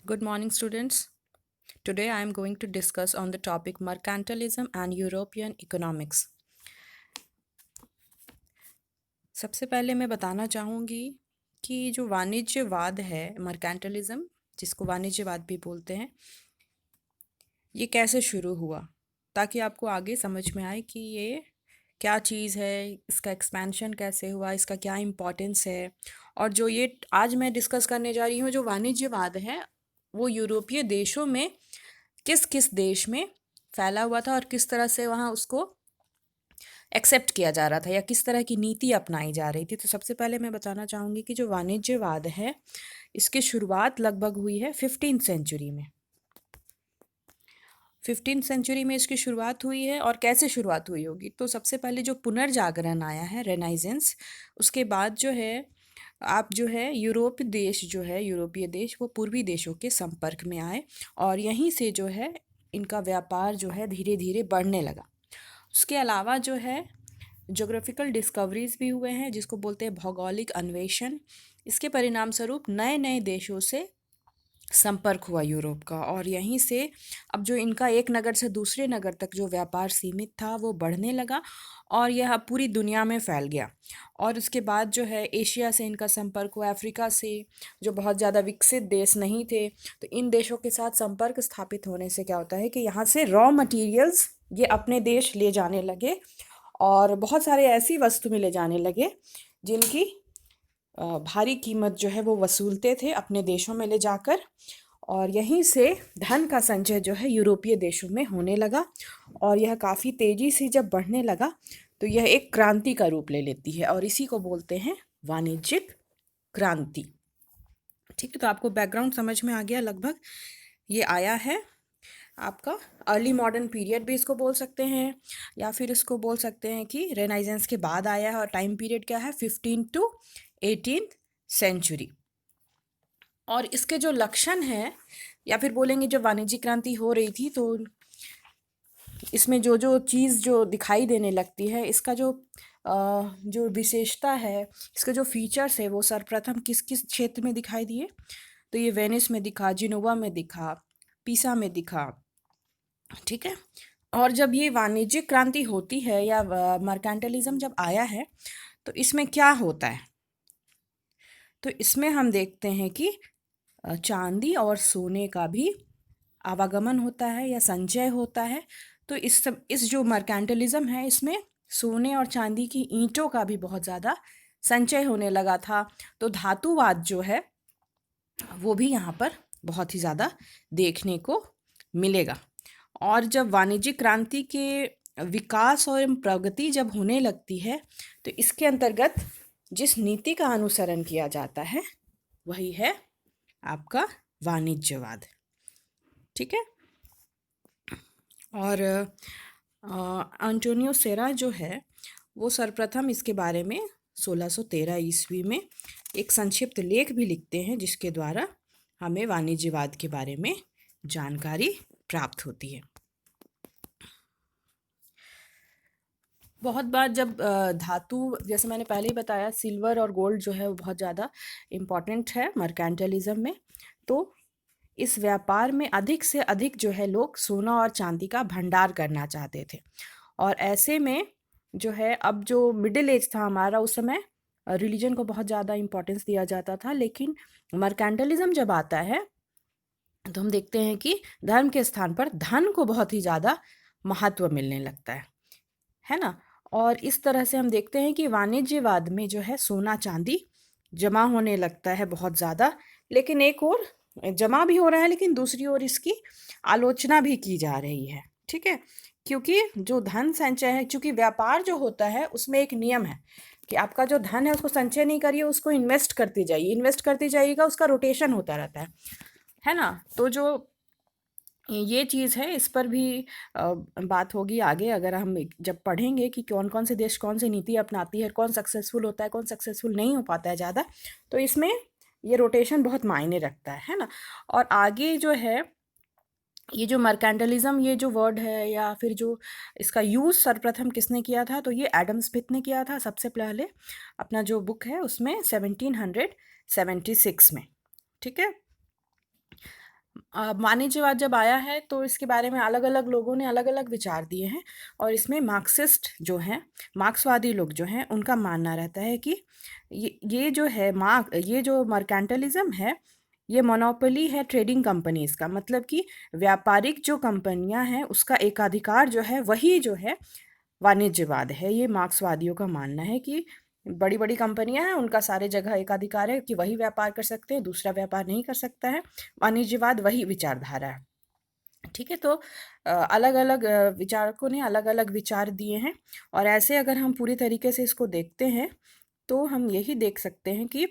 Good morning, students. Today I am going to discuss on the topic mercantilism and European economics. सबसे पहले मैं बताना चाहूँगी कि जो वाणिज्यवाद है मर्केंटलिज्म, जिसको वाणिज्यवाद भी बोलते हैं, ये कैसे शुरू हुआ, ताकि आपको आगे समझ में आए कि ये क्या चीज़ है, इसका एक्सपेंशन कैसे हुआ, इसका क्या इम्पोर्टेंस है। और जो ये आज मैं डिस्कस करने जा रही हूँ, जो वाणिज्यवाद है, वो यूरोपीय देशों में किस किस देश में फैला हुआ था और किस तरह से वहाँ उसको एक्सेप्ट किया जा रहा था या किस तरह की नीति अपनाई जा रही थी। तो सबसे पहले मैं बताना चाहूँगी कि जो वाणिज्यवाद है, इसकी शुरुआत लगभग हुई है 15th सेंचुरी में। 15th सेंचुरी में इसकी शुरुआत हुई है। और कैसे शुरुआत हुई होगी, तो सबसे पहले जो पुनर्जागरण आया है, रेनाइजेंस, उसके बाद जो है आप जो है यूरोप देश जो है, यूरोपीय देश, वो पूर्वी देशों के संपर्क में आए और यहीं से जो है इनका व्यापार जो है धीरे धीरे बढ़ने लगा। उसके अलावा जो है ज्योग्राफिकल डिस्कवरीज भी हुए हैं, जिसको बोलते हैं भौगोलिक अन्वेषण। इसके परिणाम स्वरूप नए नए देशों से संपर्क हुआ यूरोप का, और यहीं से अब जो इनका एक नगर से दूसरे नगर तक जो व्यापार सीमित था वो बढ़ने लगा और यह अब पूरी दुनिया में फैल गया। और उसके बाद जो है एशिया से इनका संपर्क हुआ, अफ्रीका से, जो बहुत ज़्यादा विकसित देश नहीं थे। तो इन देशों के साथ संपर्क स्थापित होने से क्या होता है कि यहाँ से रॉ मटेरियल्स ये अपने देश ले जाने लगे और बहुत सारे ऐसी वस्तु में ले जाने लगे जिनकी भारी कीमत जो है वो वसूलते थे अपने देशों में ले जाकर। और यहीं से धन का संचय जो है यूरोपीय देशों में होने लगा और यह काफ़ी तेज़ी से जब बढ़ने लगा तो यह एक क्रांति का रूप ले लेती है और इसी को बोलते हैं वाणिज्यिक क्रांति। ठीक है, तो आपको बैकग्राउंड समझ में आ गया लगभग। ये आया है आपका अर्ली मॉडर्न पीरियड भी इसको बोल सकते हैं, या फिर इसको बोल सकते हैं कि रेनाइजेंस के बाद आया है। और टाइम पीरियड क्या है, 15 to 18th सेंचुरी। और इसके जो लक्षण हैं, या फिर बोलेंगे जब वाणिज्यिक क्रांति हो रही थी तो इसमें जो जो चीज़ जो दिखाई देने लगती है, इसका जो विशेषता है, इसके जो फीचर्स है, वो सर्वप्रथम किस किस क्षेत्र में दिखाई दिए। तो ये वेनिस में दिखा, जिनोवा में दिखा, पीसा में दिखा। ठीक है, और जब ये वाणिज्यिक क्रांति होती है या मर्केंटलिज्म जब आया है तो इसमें क्या होता है, तो इसमें हम देखते हैं कि चांदी और सोने का भी आवागमन होता है या संचय होता है। तो इस जो मर्केंटलिज्म है, इसमें सोने और चांदी की ईंटों का भी बहुत ज़्यादा संचय होने लगा था। तो धातुवाद जो है वो भी यहाँ पर बहुत ही ज़्यादा देखने को मिलेगा। और जब वाणिज्यिक क्रांति के विकास और प्रगति जब होने लगती है तो इसके अंतर्गत जिस नीति का अनुसरण किया जाता है वही है आपका वाणिज्यवाद। ठीक है, और एंटोनियो सेरा जो है वो सर्वप्रथम इसके बारे में 1613 ईस्वी में एक संक्षिप्त लेख भी लिखते हैं, जिसके द्वारा हमें वाणिज्यवाद के बारे में जानकारी प्राप्त होती है। बहुत बार जब धातु, जैसे मैंने पहले ही बताया, सिल्वर और गोल्ड जो है वो बहुत ज़्यादा इम्पॉर्टेंट है मर्केंटलिज्म में। तो इस व्यापार में अधिक से अधिक जो है लोग सोना और चांदी का भंडार करना चाहते थे। और ऐसे में जो है, अब जो मिडिल एज था हमारा, उस समय रिलीजन को बहुत ज़्यादा इम्पोर्टेंस दिया जाता था। लेकिन मर्केंटलिज्म जब आता है तो हम देखते हैं कि धर्म के स्थान पर धन को बहुत ही ज़्यादा महत्व मिलने लगता है ना। और इस तरह से हम देखते हैं कि वाणिज्यवाद में जो है सोना चांदी जमा होने लगता है बहुत ज़्यादा। लेकिन एक और जमा भी हो रहा है, लेकिन दूसरी ओर इसकी आलोचना भी की जा रही है। ठीक है, क्योंकि जो धन संचय है, क्योंकि व्यापार जो होता है उसमें एक नियम है कि आपका जो धन है उसको संचय नहीं करिए, उसको इन्वेस्ट करते जाइए। इन्वेस्ट करते जाइएगा, उसका रोटेशन होता रहता है ना। तो जो ये चीज़ है, इस पर भी बात होगी आगे, अगर हम जब पढ़ेंगे कि कौन कौन से देश कौन सी नीति अपनाती है, कौन सक्सेसफुल होता है, कौन सक्सेसफुल नहीं हो पाता है ज़्यादा। तो इसमें ये रोटेशन बहुत मायने रखता है ना। और आगे जो है, ये जो मर्केंटलिज्म, ये जो वर्ड है या फिर जो इसका यूज़ सर्वप्रथम किसने किया था, तो ये एडम स्मिथ ने किया था सबसे पहले, अपना जो बुक है उसमें 1776 में। ठीक है, वाणिज्यवाद जब आया है तो इसके बारे में अलग अलग लोगों ने अलग अलग विचार दिए हैं। और इसमें मार्क्सिस्ट जो हैं, मार्क्सवादी लोग जो हैं, उनका मानना रहता है कि ये जो है ये जो मर्केंटलिज्म है, ये मोनोपोली है ट्रेडिंग कंपनीज का। मतलब कि व्यापारिक जो कंपनियां हैं उसका एकाधिकार जो है वही जो है वाणिज्यवाद है। ये मार्क्सवादियों का मानना है कि बड़ी बड़ी कंपनियां हैं, उनका सारे जगह एकाधिकार है कि वही व्यापार कर सकते हैं, दूसरा व्यापार नहीं कर सकता है। वाणिज्यवाद वही विचारधारा है। ठीक है, तो अलग अलग विचारकों ने अलग अलग विचार दिए हैं। और ऐसे अगर हम पूरी तरीके से इसको देखते हैं तो हम यही देख सकते हैं कि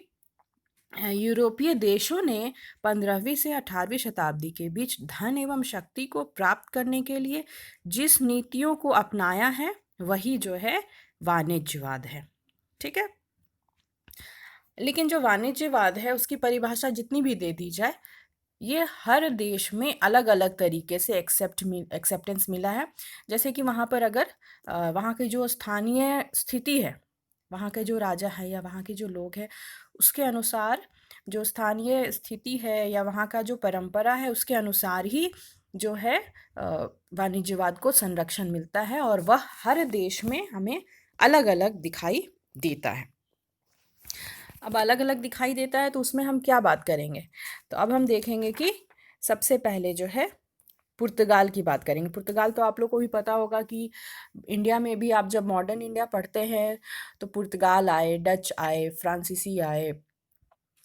यूरोपीय देशों ने 15वीं से 18वीं शताब्दी के बीच धन एवं शक्ति को प्राप्त करने के लिए जिस नीतियों को अपनाया है वही जो है वाणिज्यवाद है। ठीक है, लेकिन जो वाणिज्यवाद है उसकी परिभाषा जितनी भी दे दी जाए, ये हर देश में अलग अलग तरीके से एक्सेप्टेंस मिला है। जैसे कि वहाँ पर अगर वहाँ की जो स्थानीय स्थिति है, वहाँ के जो राजा है या वहाँ के जो लोग हैं, उसके अनुसार जो स्थानीय स्थिति है या वहाँ का जो परंपरा है उसके अनुसार ही जो है वाणिज्यवाद को संरक्षण मिलता है। और वह हर देश में हमें अलग अलग दिखाई देता है। अब अलग अलग दिखाई देता है तो उसमें हम क्या बात करेंगे? तो अब हम देखेंगे कि सबसे पहले जो है पुर्तगाल की बात करेंगे। पुर्तगाल तो आप लोग को भी पता होगा कि इंडिया में भी आप जब मॉडर्न इंडिया पढ़ते हैं तो पुर्तगाल आए, डच आए, फ्रांसीसी आए,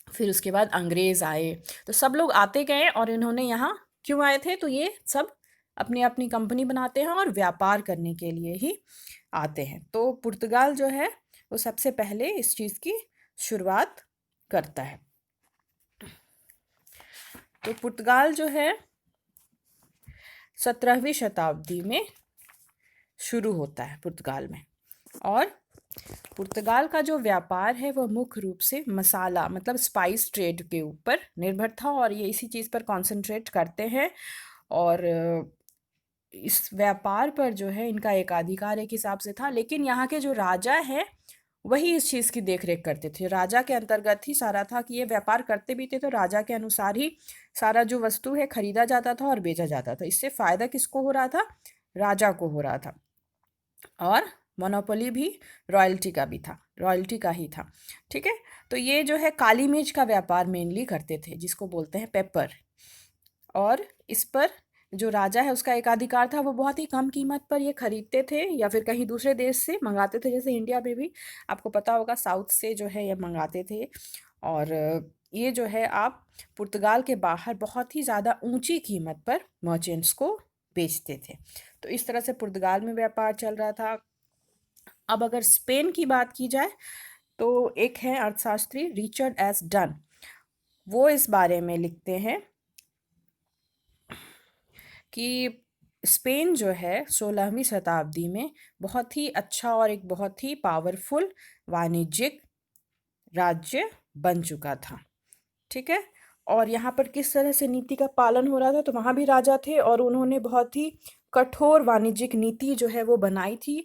फिर उसके बाद अंग्रेज़ आए। तो सब लोग आते गए और इन्होंने यहाँ क्यों आए थे? तो ये सब अपनी अपनी कंपनी बनाते हैं और व्यापार करने के लिए ही आते हैं। तो पुर्तगाल जो है वो सबसे पहले इस चीज़ की शुरुआत करता है। तो पुर्तगाल जो है 17वीं शताब्दी में शुरू होता है पुर्तगाल में। और पुर्तगाल का जो व्यापार है वह मुख्य रूप से मसाला मतलब स्पाइस ट्रेड के ऊपर निर्भर था और ये इसी चीज़ पर कंसंट्रेट करते हैं। और इस व्यापार पर जो है इनका एकाधिकार एक हिसाब से था, लेकिन यहाँ के जो राजा हैं वही इस चीज़ की देख रेख करते थे। राजा के अंतर्गत ही सारा था कि ये व्यापार करते भी थे तो राजा के अनुसार ही सारा जो वस्तु है खरीदा जाता था और बेचा जाता था। इससे फ़ायदा किसको हो रहा था? राजा को हो रहा था। और मोनोपोली भी रॉयल्टी का भी था, रॉयल्टी का ही था। ठीक है, तो ये जो है काली मिर्च का व्यापार मेनली करते थे जिसको बोलते हैं पेपर। और इस पर जो राजा है उसका एकाधिकार था, वो बहुत ही कम कीमत पर ये खरीदते थे या फिर कहीं दूसरे देश से मंगाते थे। जैसे इंडिया में भी आपको पता होगा साउथ से जो है ये मंगाते थे। और ये जो है आप पुर्तगाल के बाहर बहुत ही ज़्यादा ऊंची कीमत पर मर्चेंट्स को बेचते थे। तो इस तरह से पुर्तगाल में व्यापार चल रहा था। अब अगर स्पेन की बात की जाए तो एक है अर्थशास्त्री रिचर्ड एस डन, वो इस बारे में लिखते हैं कि स्पेन जो है 16वीं शताब्दी में बहुत ही अच्छा और एक बहुत ही पावरफुल वाणिज्यिक राज्य बन चुका था। ठीक है, और यहाँ पर किस तरह से नीति का पालन हो रहा था? तो वहाँ भी राजा थे और उन्होंने बहुत ही कठोर वाणिज्यिक नीति जो है वो बनाई थी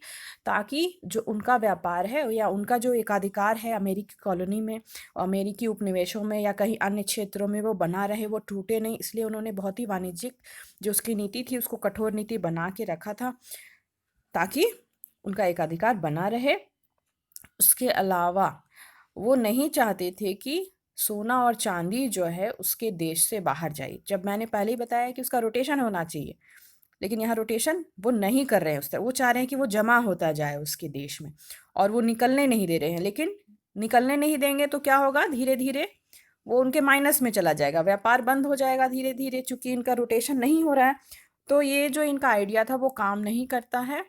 ताकि जो उनका व्यापार है या उनका जो एकाधिकार है अमेरिकी कॉलोनी में, अमेरिकी उपनिवेशों में या कहीं अन्य क्षेत्रों में वो बना रहे, वो टूटे नहीं। इसलिए उन्होंने बहुत ही वाणिज्यिक जो उसकी नीति थी उसको कठोर नीति बना के रखा था ताकि उनका एकाधिकार बना रहे। उसके अलावा वो नहीं चाहते थे कि सोना और चांदी जो है उसके देश से बाहर जाए। जब मैंने पहले ही बताया कि उसका रोटेशन होना चाहिए, लेकिन यहाँ रोटेशन वो नहीं कर रहे हैं उस तरह। वो चाह रहे हैं कि वो जमा होता जाए उसके देश में और वो निकलने नहीं दे रहे हैं। लेकिन निकलने नहीं देंगे तो क्या होगा? धीरे धीरे वो उनके माइनस में चला जाएगा, व्यापार बंद हो जाएगा धीरे धीरे, चूंकि इनका रोटेशन नहीं हो रहा है। तो ये जो इनका आइडिया था वो काम नहीं करता है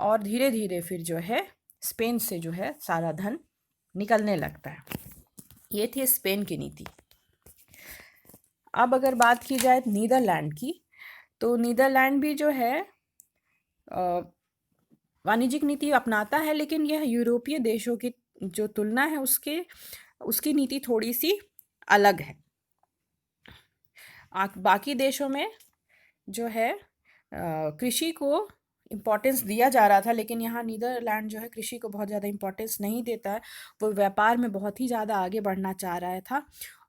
और धीरे धीरे फिर जो है स्पेन से जो है सारा धन निकलने लगता है। ये थी स्पेन की नीति। अब अगर बात की जाए नीदरलैंड की, तो नीदरलैंड भी जो है वाणिज्यिक नीति अपनाता है, लेकिन यह यूरोपीय देशों की जो तुलना है उसकी नीति थोड़ी सी अलग है। बाकी देशों में जो है कृषि को इम्पोर्टेंस दिया जा रहा था, लेकिन यहाँ नीदरलैंड जो है कृषि को बहुत ज़्यादा इम्पोर्टेंस नहीं देता है। वो व्यापार में बहुत ही ज़्यादा आगे बढ़ना चाह रहा था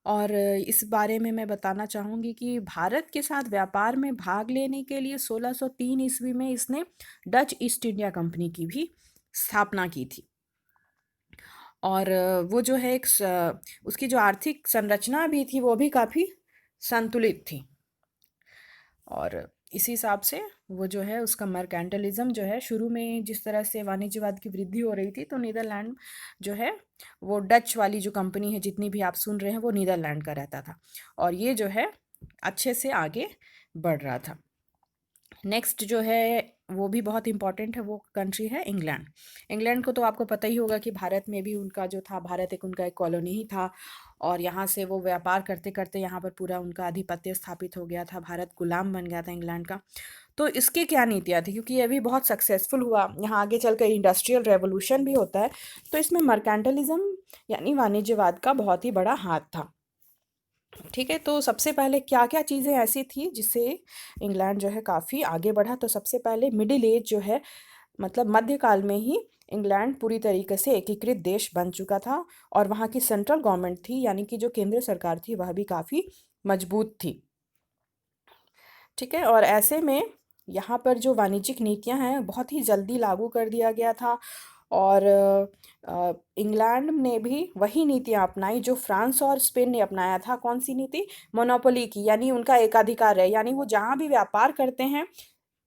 और इस बारे में मैं बताना चाहूँगी कि भारत के साथ व्यापार में भाग लेने के लिए 1603 ईस्वी में इसने डच ईस्ट इंडिया कंपनी की भी स्थापना की थी। और वो जो है उसकी जो आर्थिक संरचना भी थी वो भी काफ़ी संतुलित थी। और इसी हिसाब से वो जो है उसका मर्केंटलिज्म जो है, शुरू में जिस तरह से वाणिज्यवाद की वृद्धि हो रही थी, तो नीदरलैंड जो है वो डच वाली जो कंपनी है, जितनी भी आप सुन रहे हैं, वो नीदरलैंड का रहता था और ये जो है अच्छे से आगे बढ़ रहा था। नेक्स्ट जो है वो भी बहुत इम्पॉर्टेंट है, वो कंट्री है इंग्लैंड। इंग्लैंड को तो आपको पता ही होगा कि भारत में भी उनका जो था, भारत एक उनका एक कॉलोनी ही था और यहाँ से वो व्यापार करते करते यहाँ पर पूरा उनका आधिपत्य स्थापित हो गया था, भारत गुलाम बन गया था इंग्लैंड का। तो इसकी क्या नीतियाँ थी, क्योंकि ये भी बहुत सक्सेसफुल हुआ, यहाँ आगे चलकर इंडस्ट्रियल रेवोल्यूशन भी होता है, तो इसमें मर्केंटलिज्म यानी वाणिज्यवाद का बहुत ही बड़ा हाथ था। ठीक है, तो सबसे पहले क्या क्या चीज़ें ऐसी थी जिससे इंग्लैंड जो है काफ़ी आगे बढ़ा। तो सबसे पहले मिडिल एज जो है, मतलब मध्यकाल में ही इंग्लैंड पूरी तरीके से एकीकृत देश बन चुका था और वहाँ की सेंट्रल गवर्नमेंट थी, यानी कि जो केंद्रीय सरकार थी, वह भी काफ़ी मजबूत थी। ठीक है, और ऐसे में यहाँ पर जो वाणिज्यिक नीतियाँ हैं बहुत ही जल्दी लागू कर दिया गया था और इंग्लैंड ने भी वही नीतियाँ अपनाई जो फ्रांस और स्पेन ने अपनाया था। कौन सी नीति? मोनोपोली की, यानी उनका एकाधिकार है, यानी वो जहाँ भी व्यापार करते हैं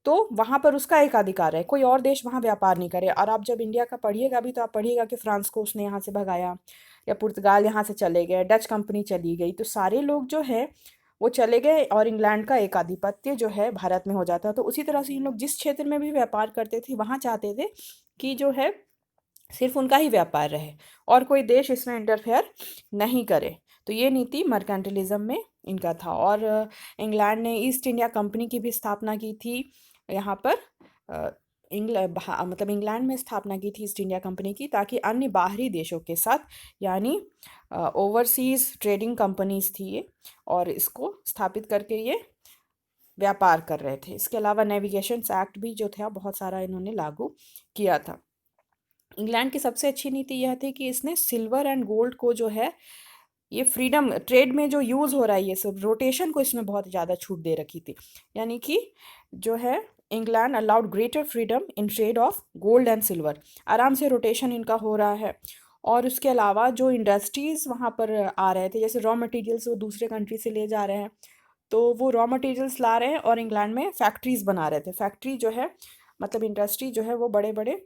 तो वहाँ पर उसका एकाधिकार है, कोई और देश वहाँ व्यापार नहीं करे। और आप जब इंडिया का पढ़िएगा भी तो आप पढ़िएगा कि फ्रांस को उसने यहाँ से भगाया, या पुर्तगाल यहाँ से चले गए, डच कंपनी चली गई, तो सारे लोग जो है वो चले गए और इंग्लैंड का एकाधिपत्य जो है भारत में हो जाता। तो उसी तरह से इन लोग जिस क्षेत्र में भी व्यापार करते थे वहाँ चाहते थे कि जो है सिर्फ उनका ही व्यापार रहे और कोई देश इसमें इंटरफेयर नहीं करे। तो ये नीति मर्केंटलिज्म में इनका था। और इंग्लैंड ने ईस्ट इंडिया कंपनी की भी स्थापना की थी यहाँ पर। मतलब इंग्लैंड में स्थापना की थी ईस्ट इंडिया कंपनी की, ताकि अन्य बाहरी देशों के साथ, यानी ओवरसीज़ ट्रेडिंग कंपनीज थी ये, और इसको स्थापित करके ये व्यापार कर रहे थे। इसके अलावा नेविगेशन एक्ट भी जो था बहुत सारा इन्होंने लागू किया था। इंग्लैंड की सबसे अच्छी नीति यह थी कि इसने सिल्वर एंड गोल्ड को जो है, ये फ्रीडम ट्रेड में जो यूज़ हो रहा है, ये सब रोटेशन को इसमें बहुत ज़्यादा छूट दे रखी थी। यानी कि जो है England allowed greater freedom in trade off gold and silver, आराम से रोटेशन इनका हो रहा है। और उसके अलावा जो इंडस्ट्रीज़ वहाँ पर आ रहे थे, जैसे रॉ मटेरियल्स वो दूसरे कंट्री से ले जा रहे हैं, तो वो रॉ मटेरियल्स ला रहे हैं और इंग्लैंड में फैक्ट्रीज़ बना रहे थे। फैक्ट्री जो है, मतलब इंडस्ट्री जो है, वो बड़े बड़े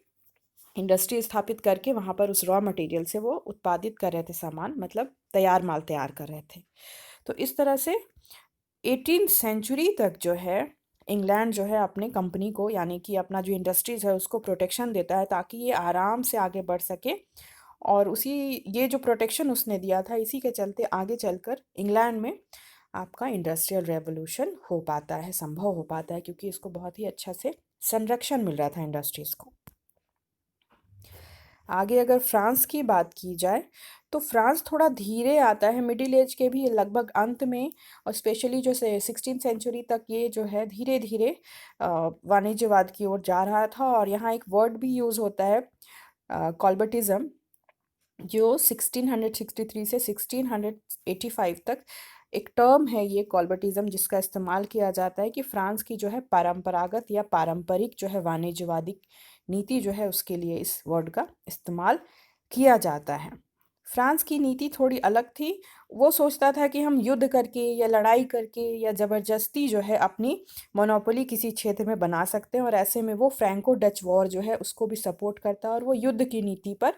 इंडस्ट्री स्थापित करके वहाँ पर उस रॉ मटेरियल से वो उत्पादित कर रहे थे सामान, मतलब तैयार माल तैयार कर रहे थे। तो इस तरह से 18th सेंचुरी तक जो है इंग्लैंड जो है अपने कंपनी को, यानी कि अपना जो इंडस्ट्रीज़ है उसको प्रोटेक्शन देता है ताकि ये आराम से आगे बढ़ सके। और उसी ये जो प्रोटेक्शन उसने दिया था, इसी के चलते आगे चलकर इंग्लैंड में आपका इंडस्ट्रियल रेवोल्यूशन हो पाता है, संभव हो पाता है, क्योंकि इसको बहुत ही अच्छा से संरक्षण मिल रहा था इंडस्ट्रीज़ को। आगे अगर फ्रांस की बात की जाए तो फ्रांस थोड़ा धीरे आता है, मिडिल एज के भी लगभग अंत में, और स्पेशली जो 16th सेंचुरी तक ये जो है धीरे धीरे वाणिज्यवाद की ओर जा रहा था। और यहाँ एक वर्ड भी यूज़ होता है, कॉल्बर्टिज्म, जो 1663 से 1685 तक एक टर्म है ये कॉल्बर्टिज्म, जिसका इस्तेमाल किया जाता है कि फ्रांस की जो है परंपरागत या पारंपरिक जो है वाणिज्यवादी नीति जो है उसके लिए इस वर्ड का इस्तेमाल किया जाता है। फ्रांस की नीति थोड़ी अलग थी, वो सोचता था कि हम युद्ध करके या लड़ाई करके या ज़बरदस्ती जो है अपनी मोनोपोली किसी क्षेत्र में बना सकते हैं, और ऐसे में वो फ्रैंको डच वॉर जो है उसको भी सपोर्ट करता है और वो युद्ध की नीति पर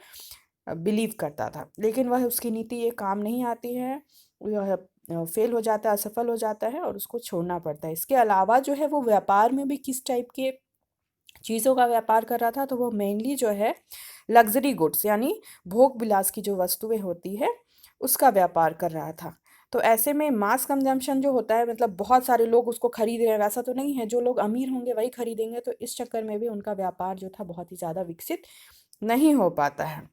बिलीव करता था। लेकिन वह उसकी नीति ये काम नहीं आती है, वह फेल हो जाता है, असफल हो जाता है और उसको छोड़ना पड़ता है। इसके अलावा जो है वो व्यापार में भी किस टाइप के चीज़ों का व्यापार कर रहा था, तो वो मेनली जो है लग्जरी गुड्स, यानी भोग विलास की जो वस्तुएं होती है उसका व्यापार कर रहा था। तो ऐसे में मास कंजम्पशन जो होता है, मतलब बहुत सारे लोग उसको खरीद रहे हैं, वैसा तो नहीं है, जो लोग अमीर होंगे वही खरीदेंगे, तो इस चक्कर में भी उनका व्यापार जो था बहुत ही ज़्यादा विकसित नहीं हो पाता है।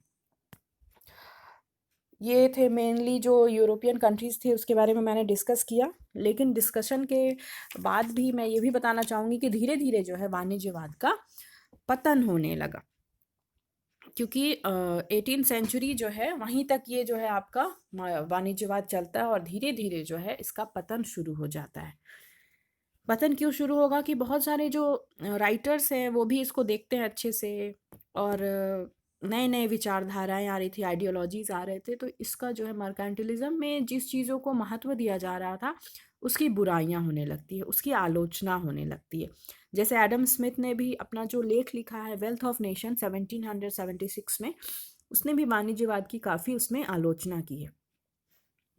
ये थे मेनली जो यूरोपियन कंट्रीज़ थे, उसके बारे में मैंने डिस्कस किया। लेकिन डिस्कशन के बाद भी मैं ये भी बताना चाहूँगी कि धीरे धीरे जो है वाणिज्यवाद का पतन होने लगा। क्योंकि 18th सेंचुरी जो है वहीं तक ये जो है आपका वाणिज्यवाद चलता है और धीरे धीरे जो है इसका पतन शुरू हो जाता है। पतन क्यों शुरू होगा कि बहुत सारे जो राइटर्स हैं वो भी इसको देखते हैं अच्छे से, और नए नए विचारधाराएं आ रही थी, आइडियोलॉजीज आ रहे थे, तो इसका जो है मर्केंटिलिज्म में जिस चीज़ों को महत्व दिया जा रहा था उसकी बुराइयां होने लगती है, उसकी आलोचना होने लगती है। जैसे एडम स्मिथ ने भी अपना जो लेख लिखा है वेल्थ ऑफ नेशन 1776 में, उसने भी वाणिज्यवाद की काफ़ी उसमें आलोचना की है।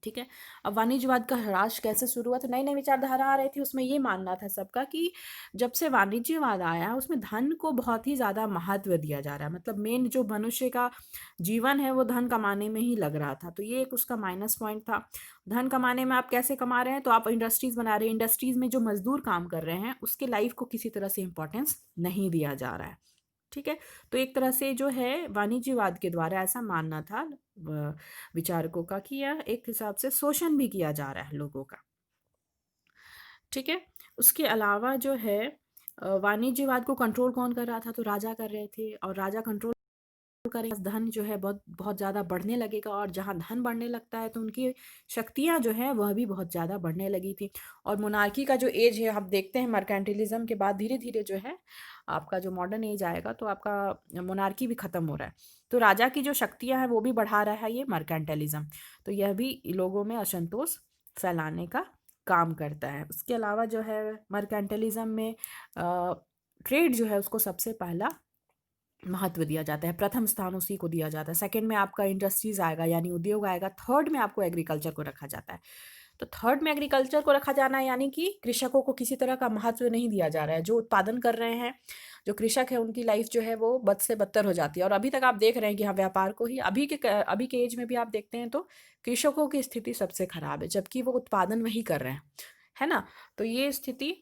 ठीक है। अब वाणिज्यवाद का ह्रास कैसे शुरू हुआ, तो नई नई विचारधारा आ रही थी, उसमें ये मानना था सबका कि जब से वाणिज्यवाद आया उसमें धन को बहुत ही ज़्यादा महत्व दिया जा रहा है, मतलब मेन जो मनुष्य का जीवन है वो धन कमाने में ही लग रहा था, तो ये एक उसका माइनस पॉइंट था। धन कमाने में आप कैसे कमा रहे हैं, तो आप इंडस्ट्रीज बना रहे हैं, इंडस्ट्रीज में जो मजदूर काम कर रहे हैं उसके लाइफ को किसी तरह से इंपॉर्टेंस नहीं दिया जा रहा है। ठीक है। तो एक तरह से जो है वाणिज्यवाद के द्वारा ऐसा मानना था विचारकों का कि यह एक हिसाब से शोषण भी किया जा रहा है लोगों का। ठीक है। उसके अलावा जो है वाणिज्यवाद को कंट्रोल कौन कर रहा था, तो राजा कर रहे थे, और राजा कंट्रोल करें धन जो है बहुत बहुत ज़्यादा बढ़ने लगेगा, और जहाँ धन बढ़ने लगता है तो उनकी शक्तियाँ जो है वह भी बहुत ज़्यादा बढ़ने लगी थी। और मोनार्की का जो एज है आप देखते हैं मर्केंटिलिज्म के बाद धीरे धीरे जो है आपका जो मॉडर्न एज आएगा तो आपका मोनार्की भी ख़त्म हो रहा है, तो राजा की जो शक्तियाँ हैं वो भी बढ़ा रहा है ये मर्केंटिलिज्म, तो यह भी लोगों में असंतोष फैलाने का काम करता है। उसके अलावा जो है मर्केंटिलिज्म में ट्रेड जो है उसको सबसे पहला महत्व दिया जाता है, प्रथम स्थान उसी को दिया जाता है। सेकंड में आपका इंडस्ट्रीज आएगा यानी उद्योग आएगा, थर्ड में आपको एग्रीकल्चर को रखा जाता है। तो थर्ड में एग्रीकल्चर को रखा जाना है यानी कि कृषकों को किसी तरह का महत्व नहीं दिया जा रहा है, जो उत्पादन कर रहे हैं जो कृषक है उनकी लाइफ जो है वो बद से बदतर हो जाती है। और अभी तक आप देख रहे हैं कि हाँ व्यापार को ही अभी के एज में भी आप देखते हैं तो कृषकों की स्थिति सबसे खराब है, जबकि वो उत्पादन वही कर रहे हैं, है ना। तो ये स्थिति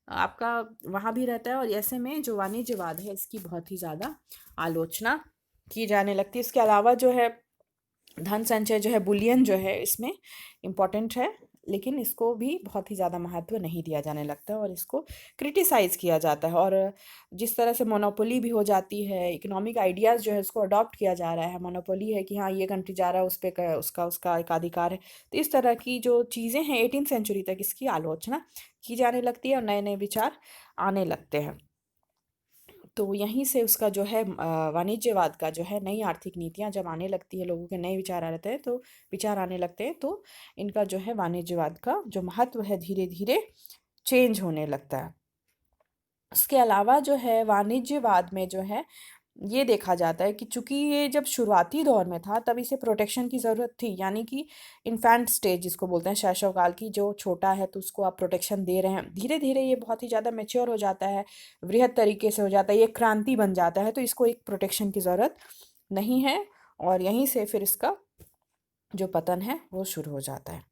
आपका वहाँ भी रहता है, और ऐसे में जो वाणिज्यवाद है इसकी बहुत ही ज़्यादा आलोचना की जाने लगती है। इसके अलावा जो है धन संचय जो है बुलियन जो है इसमें इम्पॉर्टेंट है, लेकिन इसको भी बहुत ही ज़्यादा महत्व नहीं दिया जाने लगता है और इसको क्रिटिसाइज़ किया जाता है। और जिस तरह से मोनोपोली भी हो जाती है, इकोनॉमिक आइडियाज़ जो है उसको अडॉप्ट किया जा रहा है, मोनोपोली है कि हाँ ये कंट्री जा रहा है उस पर उसका उसका एक अधिकार है, तो इस तरह की जो चीज़ें हैं 18th सेंचुरी तक इसकी आलोचना की जाने लगती है और नए नए विचार आने लगते हैं। तो यहीं से उसका जो है वाणिज्यवाद का जो है नई आर्थिक नीतियाँ जब आने लगती है, लोगों के नए विचार आ रहते हैं तो विचार आने लगते हैं, तो इनका जो है वाणिज्यवाद का जो महत्व है धीरे धीरे चेंज होने लगता है। उसके अलावा जो है वाणिज्यवाद में जो है ये देखा जाता है कि चूंकि ये जब शुरुआती दौर में था तब इसे प्रोटेक्शन की ज़रूरत थी, यानी कि इन्फेंट स्टेज जिसको बोलते हैं, शैशवकाल की, जो छोटा है तो उसको आप प्रोटेक्शन दे रहे हैं, धीरे धीरे ये बहुत ही ज़्यादा मेच्योर हो जाता है, वृहद तरीके से हो जाता है, ये क्रांति बन जाता है, तो इसको एक प्रोटेक्शन की ज़रूरत नहीं है, और यहीं से फिर इसका जो पतन है वो शुरू हो जाता है।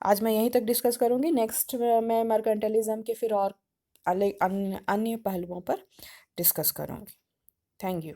आज मैं यहीं तक डिस्कस करूँगी, नेक्स्ट मैं मर्केंटलिज्म के फिर और अन्य अन्य पहलुओं पर डिस्कस करूँगी। Thank you.